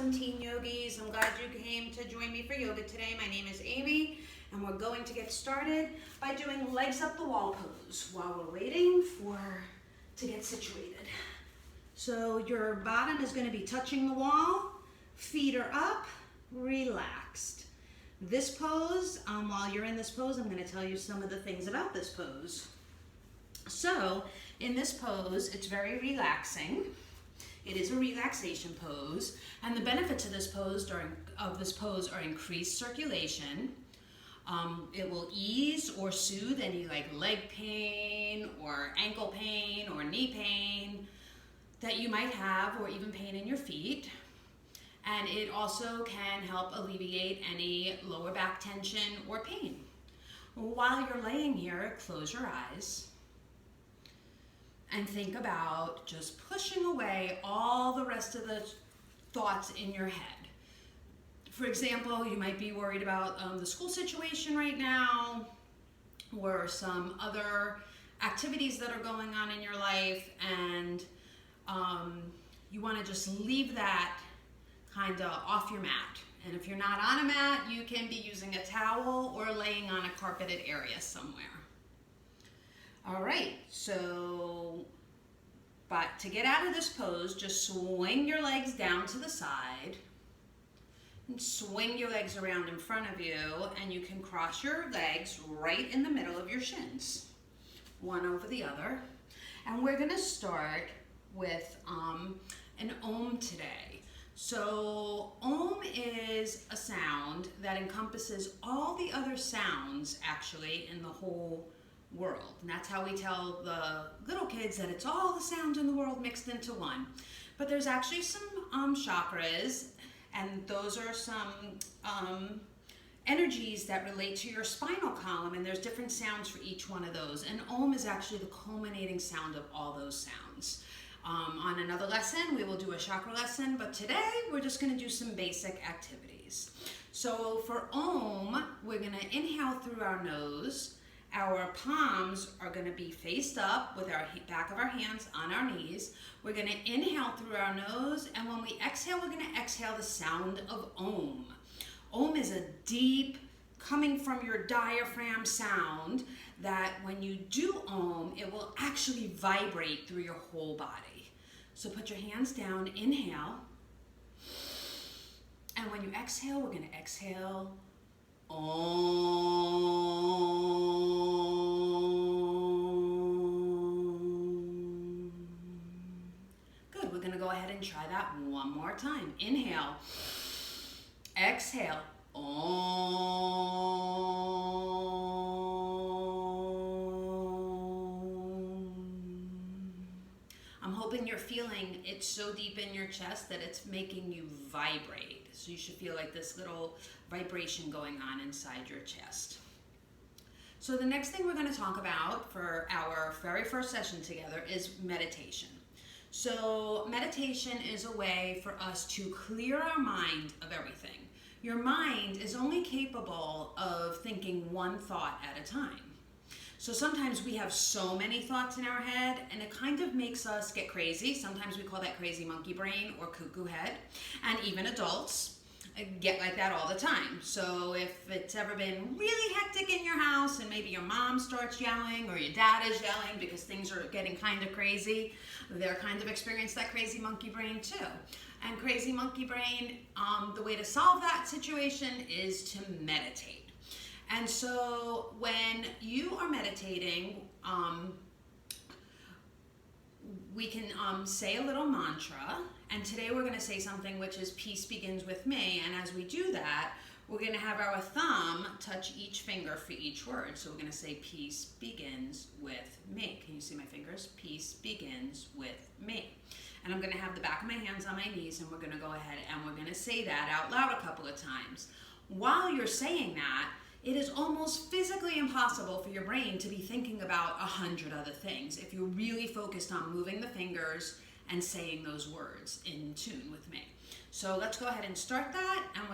awesome teen yogis. I'm glad you came to join me for yoga today. My name is Amy, and we're going to get started by doing legs up the wall pose while we're waiting to get situated. So your bottom is going to be touching the wall, feet are up, relaxed. This pose, while you're in this pose, I'm going to tell you some of the things about this pose. So in this pose, it's very relaxing. It is a relaxation pose, and the benefits of this pose are increased circulation. It will ease or soothe any leg pain or ankle pain or knee pain that you might have, or even pain in your feet. And it also can help alleviate any lower back tension or pain. While you're laying here, close your eyes and think about just pushing away all the rest of the thoughts in your head. For example, you might be worried about the school situation right now, or some other activities that are going on in your life, and you want to just leave that kind of off your mat. And if you're not on a mat, you can be using a towel or laying on a carpeted area somewhere. All right, but to get out of this pose, just swing your legs down to the side and swing your legs around in front of you, and you can cross your legs right in the middle of your shins, one over the other. And we're gonna start with an Om today. So Om is a sound that encompasses all the other sounds actually in the whole world. And that's how we tell the little kids that it's all the sounds in the world mixed into one. But there's actually some chakras, and those are some energies that relate to your spinal column, and there's different sounds for each one of those. And Om is actually the culminating sound of all those sounds. On another lesson, we will do a chakra lesson, but today we're just going to do some basic activities. So for Om, we're going to inhale through our nose. Our palms are going to be faced up with our back of our hands on our knees. We're going to inhale through our nose, and when we exhale, we're going to exhale the sound of Om. Om is a deep, coming from your diaphragm sound that when you do Om, it will actually vibrate through your whole body. So put your hands down, inhale, and when you exhale, we're going to exhale Om. Good, we're going to go ahead and try that one more time. Inhale, exhale, Om. I'm hoping you're feeling it so deep in your chest that it's making you vibrate. So you should feel like this little vibration going on inside your chest. So the next thing we're going to talk about for our very first session together is meditation. So meditation is a way for us to clear our mind of everything. Your mind is only capable of thinking one thought at a time. So sometimes we have so many thoughts in our head, and it kind of makes us get crazy. Sometimes we call that crazy monkey brain or cuckoo head. And even adults get like that all the time. So if it's ever been really hectic in your house, and maybe your mom starts yelling or your dad is yelling because things are getting kind of crazy, they're kind of experiencing that crazy monkey brain too. And crazy monkey brain, the way to solve that situation is to meditate. And so when you are meditating, we can say a little mantra. And today we're going to say something which is peace begins with me. And as we do that, we're going to have our thumb touch each finger for each word. So we're going to say peace begins with me. Can you see my fingers? Peace begins with me. And I'm going to have the back of my hands on my knees, and we're going to go ahead and we're going to say that out loud a couple of times. While you're saying that, it is almost physically impossible for your brain to be thinking about 100 other things if you're really focused on moving the fingers and saying those words in tune with me. So let's go ahead and start that, and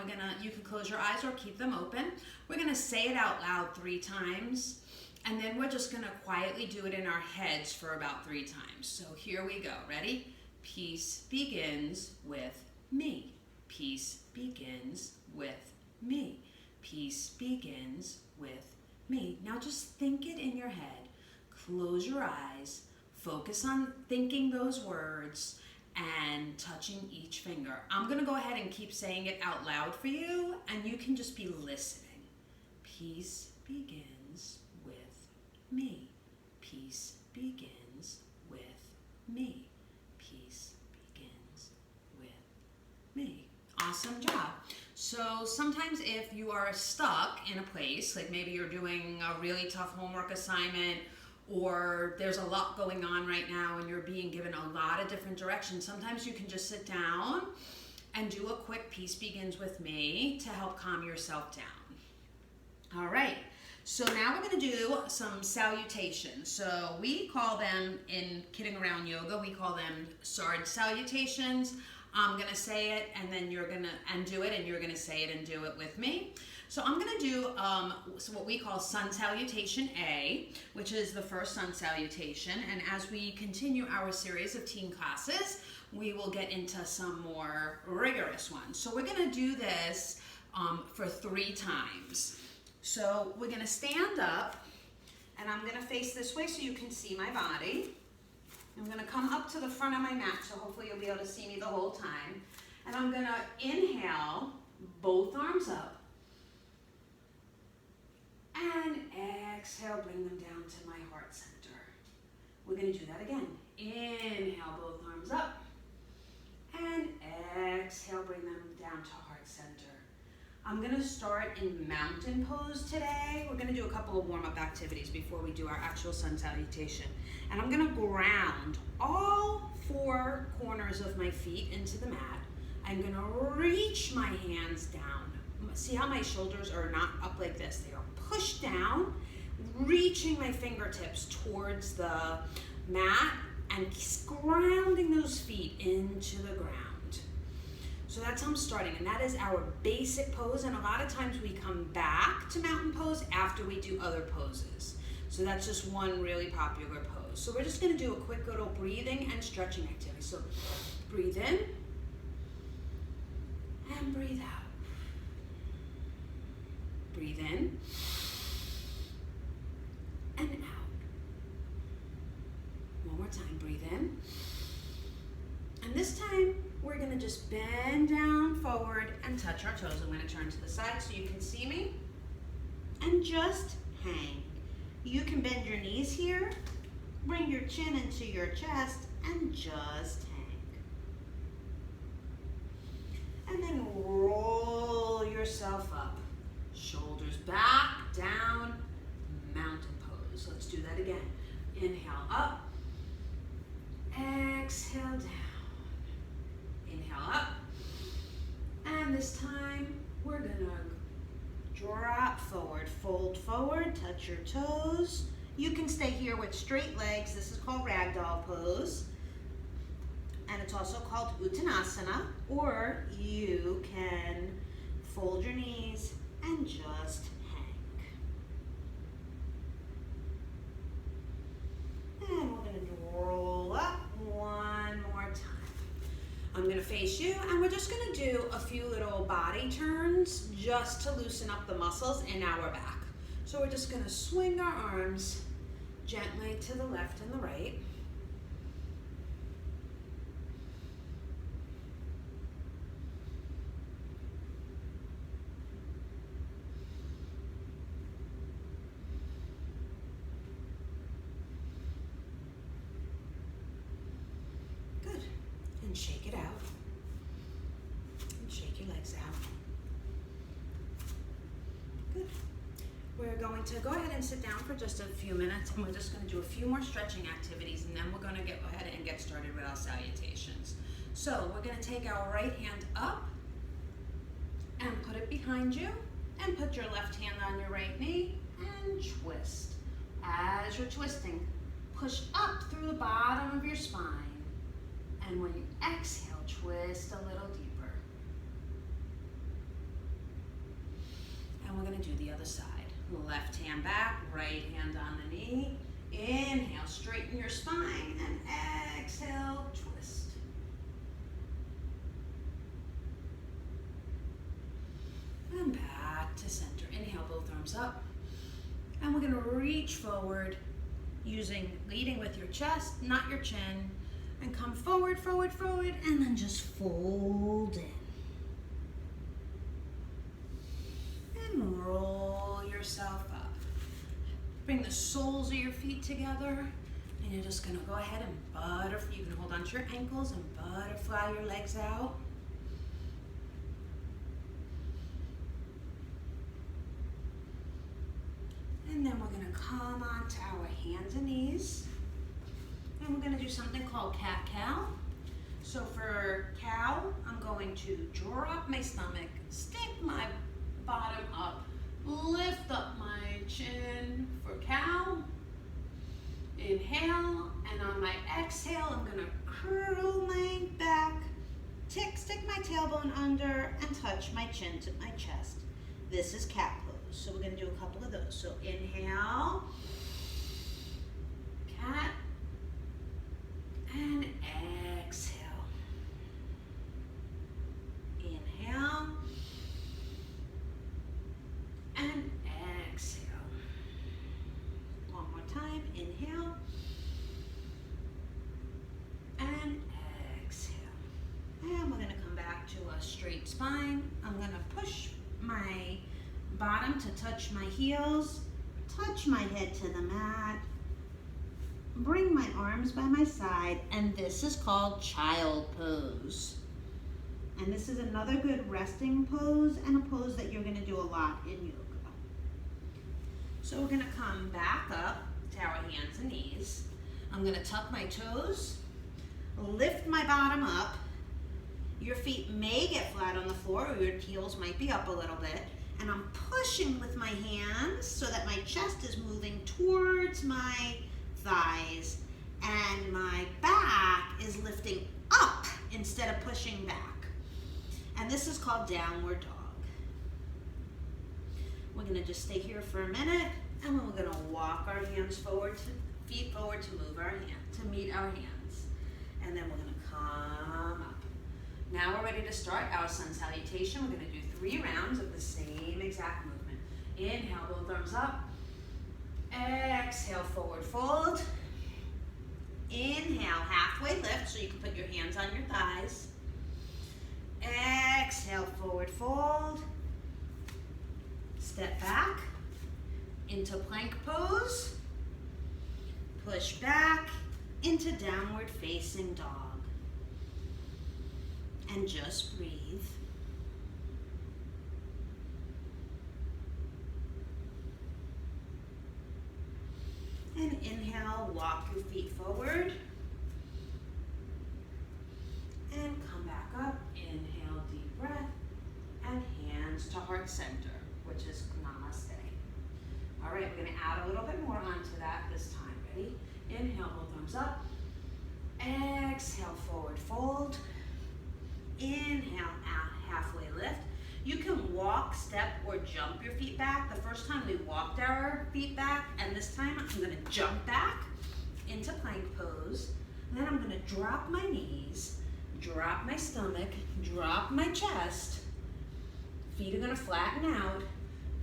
you can close your eyes or keep them open. We're gonna say it out loud 3 times, and then we're just gonna quietly do it in our heads for about 3 times. So here we go, ready? Peace begins with me. Peace begins with me. Peace begins with me. Now just think it in your head. Close your eyes. Focus on thinking those words and touching each finger. I'm going to go ahead and keep saying it out loud for you, and you can just be listening. Peace begins with me. Peace begins with me. Peace begins with me. Awesome job. So sometimes if you are stuck in a place, like maybe you're doing a really tough homework assignment, or there's a lot going on right now and you're being given a lot of different directions, sometimes you can just sit down and do a quick peace begins with me to help calm yourself down. All right, so now we're going to do some salutations. So we call them, in Kidding Around Yoga, we call them sword salutations. I'm going to say it and then you're going to do it, and you're going to say it and do it with me. So I'm going to do what we call sun salutation A, which is the first sun salutation. And as we continue our series of teen classes, we will get into some more rigorous ones. So we're going to do this for 3 times. So we're going to stand up, and I'm going to face this way so you can see my body. I'm going to come up to the front of my mat, so hopefully you'll be able to see me the whole time. And I'm going to inhale, both arms up. And exhale, bring them down to my heart center. We're going to do that again. Inhale, both arms up. And exhale, bring them down to heart center. I'm going to start in mountain pose today. We're going to do a couple of warm-up activities before we do our actual sun salutation. And I'm going to ground all 4 corners of my feet into the mat. I'm going to reach my hands down. See how my shoulders are not up like this? They are pushed down, reaching my fingertips towards the mat and grounding those feet into the ground. So that's how I'm starting, and that is our basic pose, and a lot of times we come back to mountain pose after we do other poses. So that's just one really popular pose. So we're just going to do a quick little breathing and stretching activity. So breathe in and breathe out. Breathe in and out. One more time, breathe in. And this time, we're gonna just bend down forward and touch our toes. I'm gonna turn to the side so you can see me. And just hang. You can bend your knees here, bring your chin into your chest, and just hang. And then roll yourself up. Shoulders back, down, mountain pose. Let's do that again. Inhale up, exhale down. Inhale up, and this time we're gonna drop forward, fold forward, touch your toes. You can stay here with straight legs. This is called ragdoll pose, and it's also called Uttanasana, or you can fold your knees and just hang. And we're gonna roll up one more time. I'm gonna face you, and we're just gonna do a few little body turns just to loosen up the muscles in our back. So we're just gonna swing our arms gently to the left and the right. And shake it out. And shake your legs out. Good. We're going to go ahead and sit down for just a few minutes, and we're just going to do a few more stretching activities, and then we're going to go ahead and get started with our salutations. So we're going to take our right hand up and put it behind you, and put your left hand on your right knee and twist. As you're twisting, push up through the bottom of your spine. And when you exhale, twist a little deeper. And we're going to do the other side. Left hand back, right hand on the knee. Inhale, straighten your spine, and exhale, twist. And back to center. Inhale, both arms up. And we're gonna reach forward leading with your chest, not your chin. And come forward, forward, forward, and then just fold in. And roll yourself up. Bring the soles of your feet together. And you're just gonna go ahead and butterfly. You can hold onto your ankles and butterfly your legs out. And then we're gonna come onto our hands and knees. And we're gonna do something called cat-cow. So for cow, I'm going to drop my stomach, stick my bottom up, lift up my chin for cow. Inhale, and on my exhale, I'm gonna curl my back, stick my tailbone under, and touch my chin to my chest. This is cat pose. So we're gonna do a couple of those. So inhale, cat, and exhale. Inhale, and exhale. One more time, inhale, and exhale. And we're gonna come back to a straight spine. I'm gonna push my bottom to touch my heels, touch my head to the mat, bring my arms by my side, and this is called child pose. And this is another good resting pose and a pose that you're gonna do a lot in yoga. So we're gonna come back up to our hands and knees. I'm gonna tuck my toes, lift my bottom up. Your feet may get flat on the floor or your heels might be up a little bit. And I'm pushing with my hands so that my chest is moving towards my thighs and my back is lifting up instead of pushing back. And this is called downward dog. We're gonna just stay here for a minute and then we're gonna walk our hands forward, feet forward to move our hand, to meet our hands. And then we're gonna come up. Now we're ready to start our sun salutation. We're gonna do 3 rounds of the same exact movement. Inhale, both arms up. Exhale, forward fold. Inhale, halfway lift, so you can put your hands on your thighs. Exhale, forward fold. Step back into plank pose. Push back into downward facing dog. And just breathe. And inhale, walk your feet forward. And come back up. Inhale, deep breath. And hands to heart center, which is namaste. All right, we're gonna add a little bit more onto that this time. Ready? Inhale, both arms up. Exhale, forward fold. Inhale, out, halfway lift. You can walk, step, or jump your feet back. The first time we walked our feet back, and this time I'm gonna jump back into plank pose. And then I'm gonna drop my knees, drop my stomach, drop my chest. Feet are gonna flatten out,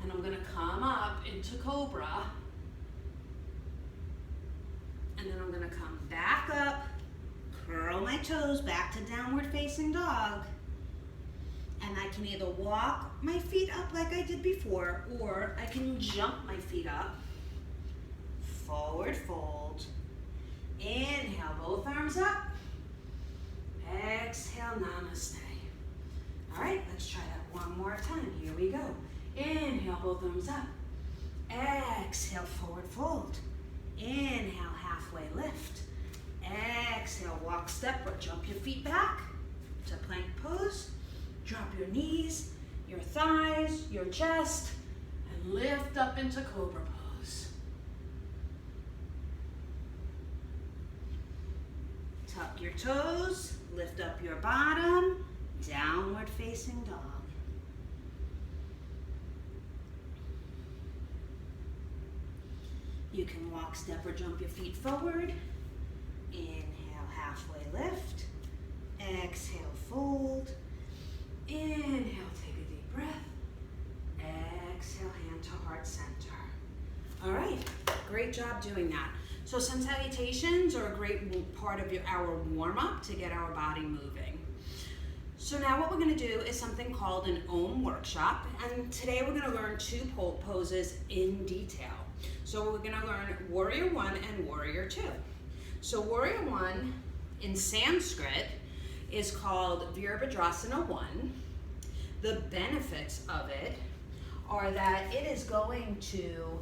and I'm gonna come up into cobra. And then I'm gonna come back up, curl my toes back to downward facing dog. And I can either walk my feet up like I did before, or I can jump my feet up. Forward fold. Inhale, both arms up. Exhale, namaste. All right, let's try that one more time. Here we go. Inhale, both arms up. Exhale, forward fold. Inhale, halfway lift. Exhale, walk, step, or jump your feet back to plank pose. Drop your knees, your thighs, your chest, and lift up into cobra pose. Tuck your toes, lift up your bottom, downward facing dog. You can walk, step, or jump your feet forward. Inhale, halfway lift. Exhale, fold. Inhale, take a deep breath. great job doing that. So sun salutations are a great part of our warm-up to get our body moving. So now what we're going to do is something called an Om workshop, and today we're going to learn two poses in detail. So we're going to learn Warrior 1 and Warrior 2. So Warrior 1 in Sanskrit is called Virabhadrasana 1. The benefits of it are that it is going to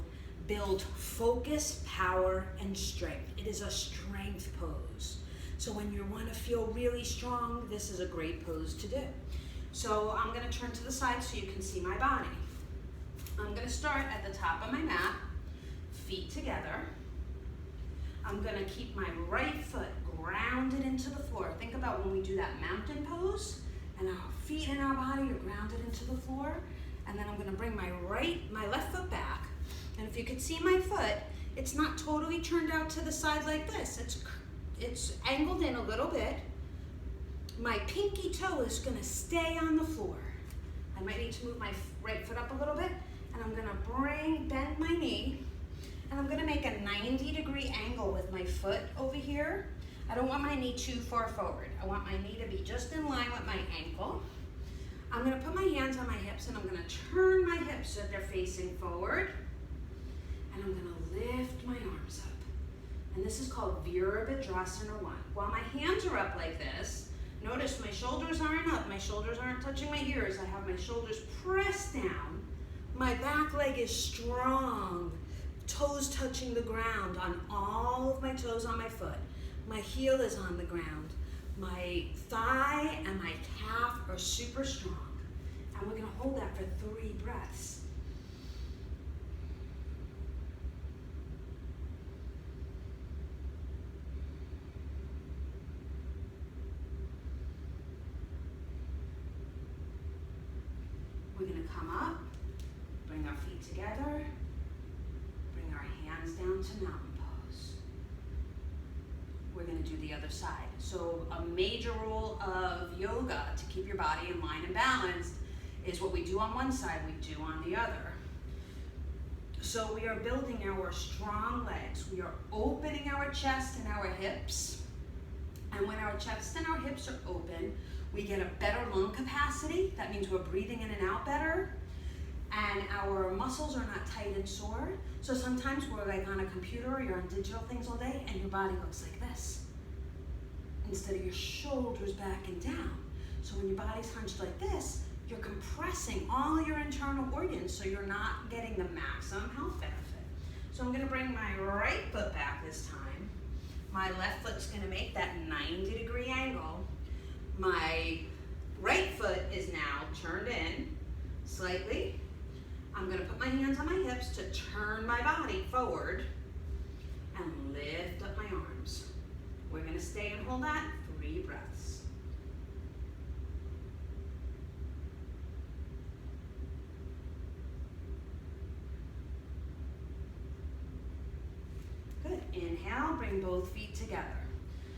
build focus, power, and strength. It is a strength pose. So when you want to feel really strong, this is a great pose to do. So I'm going to turn to the side so you can see my body. I'm going to start at the top of my mat, feet together. I'm going to keep my right foot grounded into the floor. Think about when we do that mountain pose, and our feet and our body are grounded into the floor. And then I'm going to bring my left foot back. And if you could see my foot, it's not totally turned out to the side like this. It's angled in a little bit. My pinky toe is going to stay on the floor. I might need to move my right foot up a little bit, and I'm going to bend my knee, and I'm going to make a 90-degree angle with my foot over here. I don't want my knee too far forward. I want my knee to be just in line with my ankle. I'm going to put my hands on my hips, and I'm going to turn my hips so that they're facing forward, and I'm going to lift my arms up. And this is called Virabhadrasana 1. While my hands are up like this, notice my shoulders aren't up, my shoulders aren't touching my ears. I have my shoulders pressed down. My back leg is strong, toes touching the ground on all of my toes on my foot. My heel is on the ground. My thigh and my calf are super strong. And we're going to hold that for 3 breaths. We're going to come up, bring our feet together, bring our hands down to mountain pose. We're going to do the other side. So a major rule of yoga to keep your body in line and balanced is what we do on one side, we do on the other. So we are building our strong legs. We are opening our chest and our hips. And when our chest and our hips are open, we get a better lung capacity. That means we're breathing in and out better. And our muscles are not tight and sore. So sometimes we're like on a computer or you're on digital things all day and your body looks like this, instead of your shoulders back and down. So when your body's hunched like this, you're compressing all your internal organs, so you're not getting the maximum health benefit. So I'm gonna bring my right foot back this time. My left foot's gonna make that 90-degree angle. My right foot is now turned in slightly. I'm gonna put my hands on my hips to turn my body forward and lift up my arms. We're gonna stay and hold that 3 breaths. Good, inhale, bring both feet together.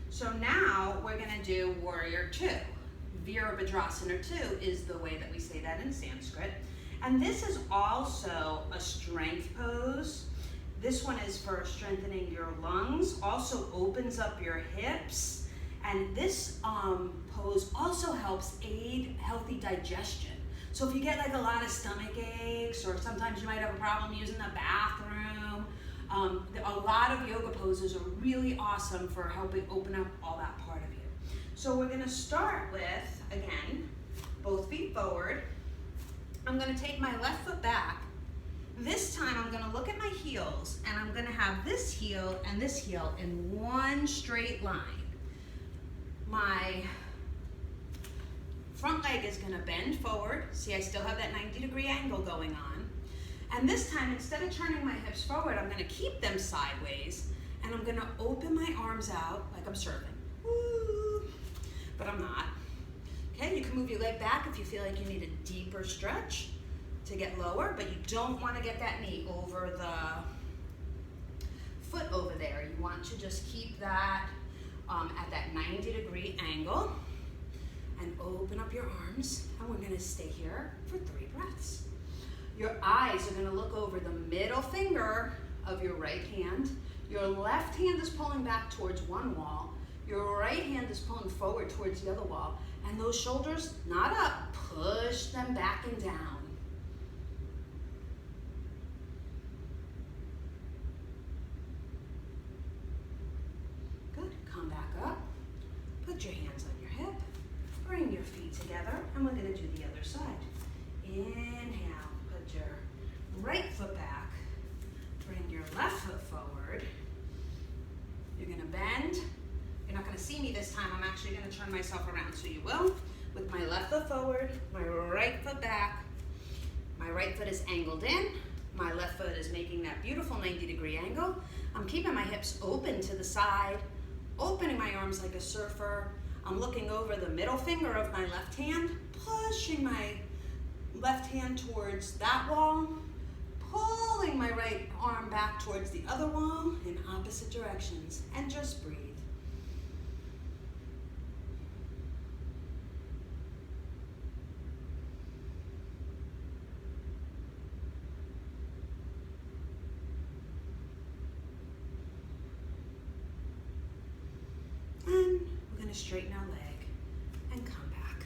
So now we're gonna do Warrior 2. Virabhadrasana 2 is the way that we say that in Sanskrit. And this is also a strength pose. This one is for strengthening your lungs, also opens up your hips. And this pose also helps aid healthy digestion. So if you get like a lot of stomach aches, or sometimes you might have a problem using the bathroom, a lot of yoga poses are really awesome for helping open up all that part of you. So we're gonna start with, again, both feet forward. I'm gonna take my left foot back. This time I'm gonna look at my heels, and I'm gonna have this heel and this heel in one straight line. My front leg is gonna bend forward. See, I still have that 90-degree angle going on. And this time, instead of turning my hips forward, I'm gonna keep them sideways, and I'm gonna open my arms out like I'm serving. Woo! But I'm not. Okay, you can move your leg back if you feel like you need a deeper stretch to get lower, but you don't want to get that knee over the foot over there. You want to just keep that at that 90-degree angle, and open up your arms, and we're going to stay here for 3 breaths. Your eyes are going to look over the middle finger of your right hand. Your left hand is pulling back towards one wall. Your right hand is pulling forward towards the other wall. And those shoulders, not up, push them back and down. Good, come back up. Put your hands on your hip. Bring your feet together, and we're gonna do the other side. Inhale, put your right foot back. Bring your left foot forward. You're gonna bend. You're not gonna see me this time. I'm actually gonna turn myself around, so you will. With my left foot forward, my right foot back. My right foot is angled in. My left foot is making that beautiful 90-degree angle. I'm keeping my hips open to the side, opening my arms like a surfer. I'm looking over the middle finger of my left hand, pushing my left hand towards that wall, pulling my right arm back towards the other wall in opposite directions, and just breathe. And we're gonna straighten our leg and come back.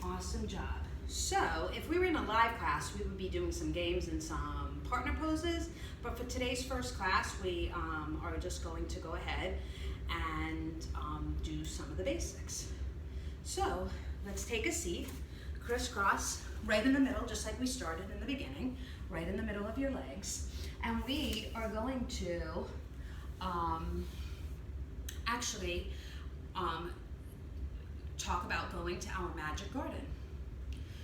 Awesome job. So if we were in a live class, we would be doing some games and some partner poses, but for today's first class, we are just going to go ahead and do some of the basics. So let's take a seat, crisscross, right in the middle, just like we started in the beginning, right in the middle of your legs. And we are going to talk about going to our magic garden.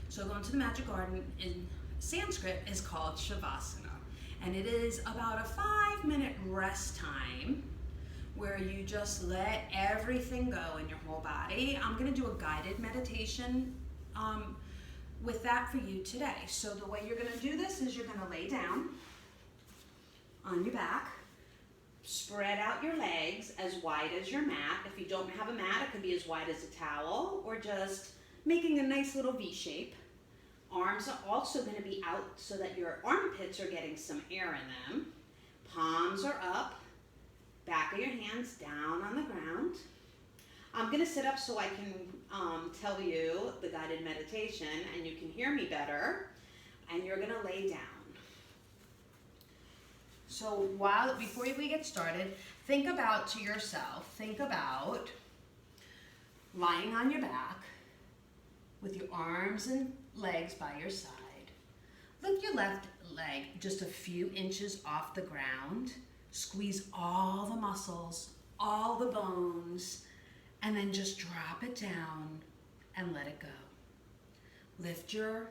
So going to the magic garden in Sanskrit is called Shavasana. And it is about a 5-minute rest time where you just let everything go in your whole body. I'm gonna do a guided meditation with that for you today. So the way you're gonna do this is you're gonna lay down on your back, spread out your legs as wide as your mat. If you don't have a mat, it could be as wide as a towel, or just making a nice little V shape. Arms are also going to be out so that your armpits are getting some air in them. Palms are up, back of your hands down on the ground. I'm going to sit up so I can tell you the guided meditation and you can hear me better. And you're going to lay down. So before we get started, think about lying on your back with your arms and legs by your side. Lift your left leg just a few inches off the ground. Squeeze all the muscles, all the bones, and then just drop it down and let it go. Lift your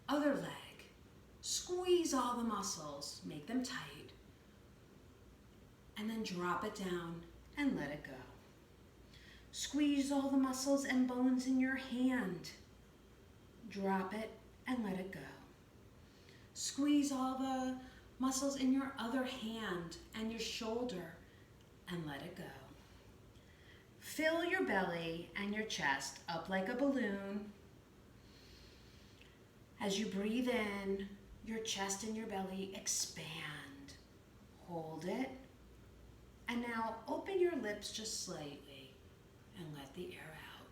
other leg. Squeeze all the muscles, make them tight, and then drop it down and let it go. Squeeze all the muscles and bones in your hand. Drop it and let it go. Squeeze all the muscles in your other hand and your shoulder and let it go. Fill your belly and your chest up like a balloon. As you breathe in, your chest and your belly expand. Hold it. And now open your lips just slightly and let the air out.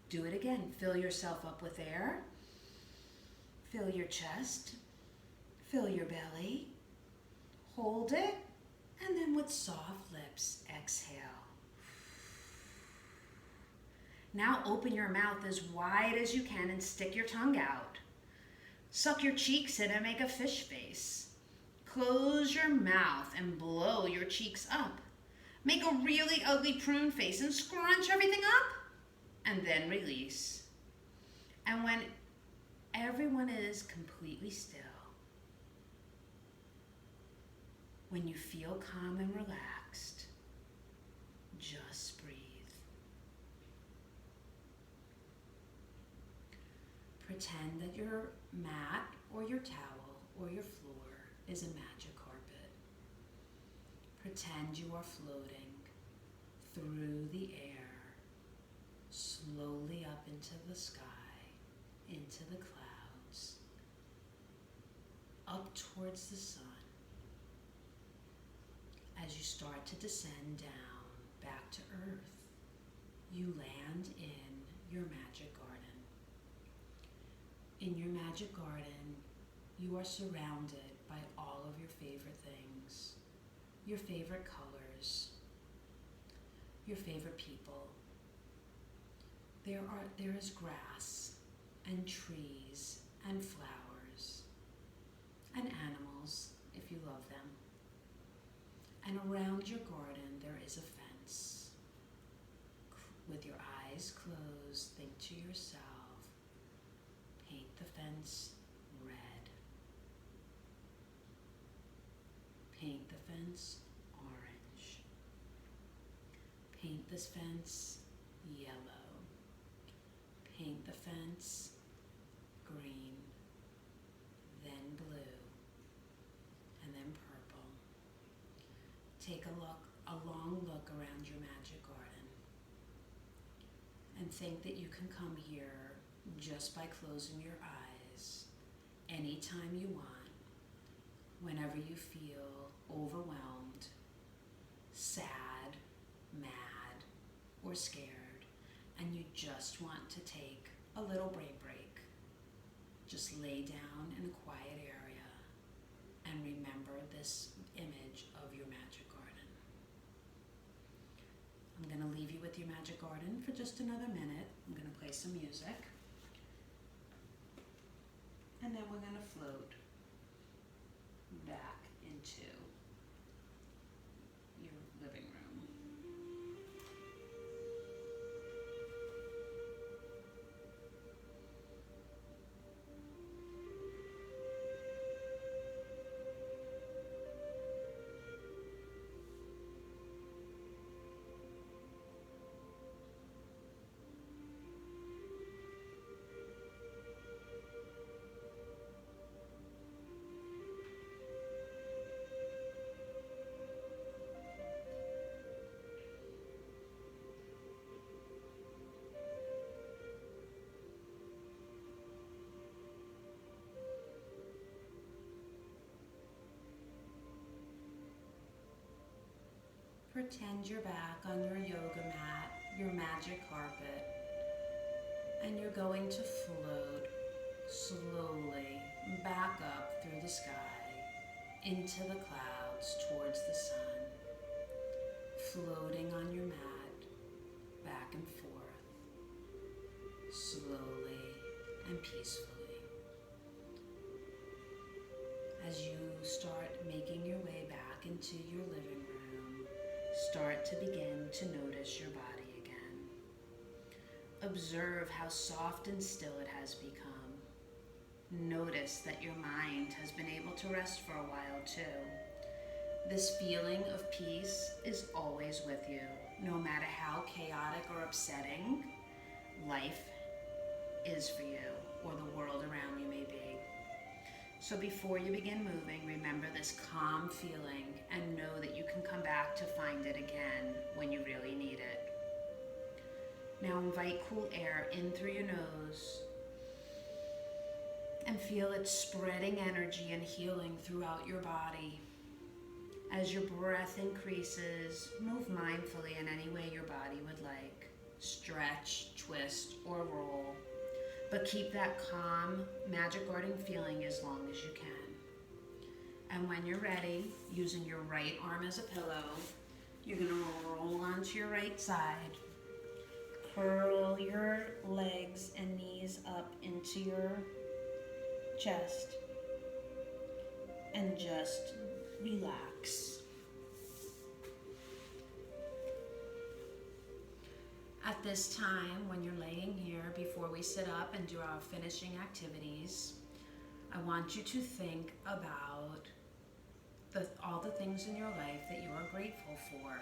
Do it again. Fill yourself up with air. Fill your chest. Fill your belly. Hold it. And then with soft lips, exhale. Now open your mouth as wide as you can and stick your tongue out. Suck your cheeks in and make a fish face. Close your mouth and blow your cheeks up. Make a really ugly prune face and scrunch everything up. And then release. And when everyone is completely still, when you feel calm and relaxed, just breathe. Pretend that your mat or your towel or your floor is a magic carpet. Pretend you are floating through the air, slowly up into the sky, into the clouds, up towards the sun. As you start to descend down back to earth, you land in your magic garden. In your magic garden, you are surrounded by all of your favorite things, your favorite colors, your favorite people. There is grass and trees and flowers and animals if you love them. And around your garden there is a fence. With your eyes closed, think to yourself, paint the fence red. Paint the fence orange. Paint this fence yellow. Paint the fence green, then blue, and then purple. Take a long look around your magic garden and think that you can come here just by closing your eyes anytime you want, whenever you feel overwhelmed, sad, mad, or scared, and you just want to take a little brain break. Just lay down in a quiet area and remember this image of your magic garden. I'm going to leave you with your magic garden for just another minute. I'm going to play some music. And then we're going to float back into your living room. Pretend you're back on your yoga mat, your magic carpet, and you're going to float slowly back up through the sky into the clouds towards the sun, floating on your mat back and forth, slowly and peacefully. As you start making your way back into your living room, start to begin to notice your body again. Observe how soft and still it has become. Notice that your mind has been able to rest for a while too. This feeling of peace is always with you, no matter how chaotic or upsetting life is for you or the world around you may be. So before you begin moving, remember this calm feeling and know that you can come back to find it again when you really need it. Now invite cool air in through your nose and feel it spreading energy and healing throughout your body. As your breath increases, move mindfully in any way your body would like. Stretch, twist, or roll. But keep that calm, magic garden feeling as long as you can. And when you're ready, using your right arm as a pillow, you're going to roll onto your right side. Curl your legs and knees up into your chest. And just relax. At this time, when you're laying here, before we sit up and do our finishing activities, I want you to think about all the things in your life that you are grateful for.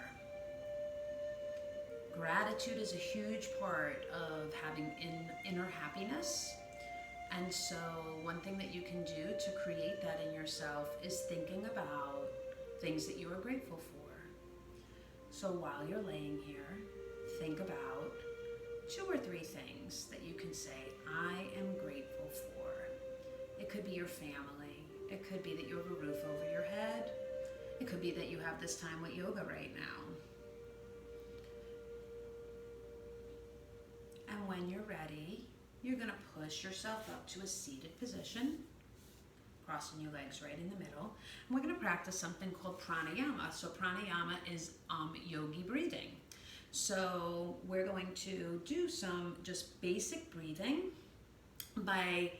Gratitude is a huge part of having inner happiness. And so one thing that you can do to create that in yourself is thinking about things that you are grateful for. So while you're laying here, think about 2 or 3 things that you can say, I am grateful for. It could be your family, It could be that you have a roof over your head. It could be that you have this time with yoga right now. And when you're ready, you're going to push yourself up to a seated position, crossing your legs right in the middle. And we're going to practice something called pranayama. So pranayama is yogi breathing. So we're going to do some just basic breathing by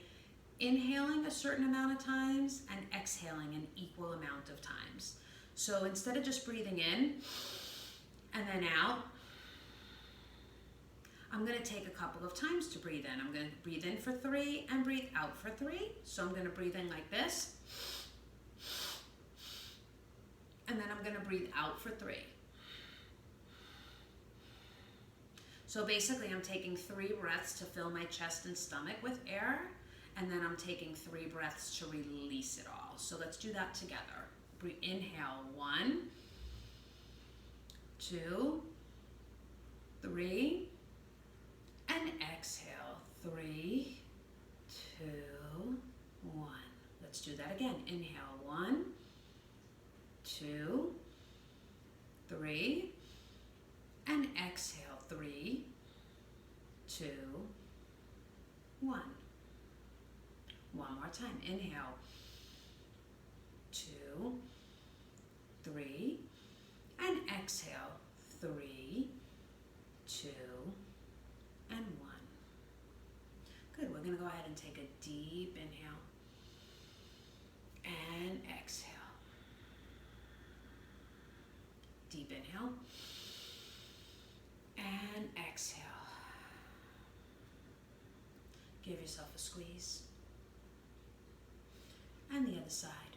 inhaling a certain amount of times and exhaling an equal amount of times. So instead of just breathing in and then out, I'm going to take a couple of times to breathe in. I'm going to breathe in for 3 and breathe out for 3. So I'm going to breathe in like this. And then I'm going to breathe out for 3. So basically I'm taking 3 breaths to fill my chest and stomach with air. And then I'm taking 3 breaths to release it all. So let's do that together. Inhale, 1, 2, 3. And exhale, 3, 2, 1. Let's do that again. Inhale, 1, 2, 3. And exhale, 3, 2, 1. One more time. Inhale, 2, 3. And exhale, 3, 2, and 1. Good. We're going to go ahead and take a deep inhale and exhale. Deep inhale and exhale. Give yourself a squeeze. And the other side.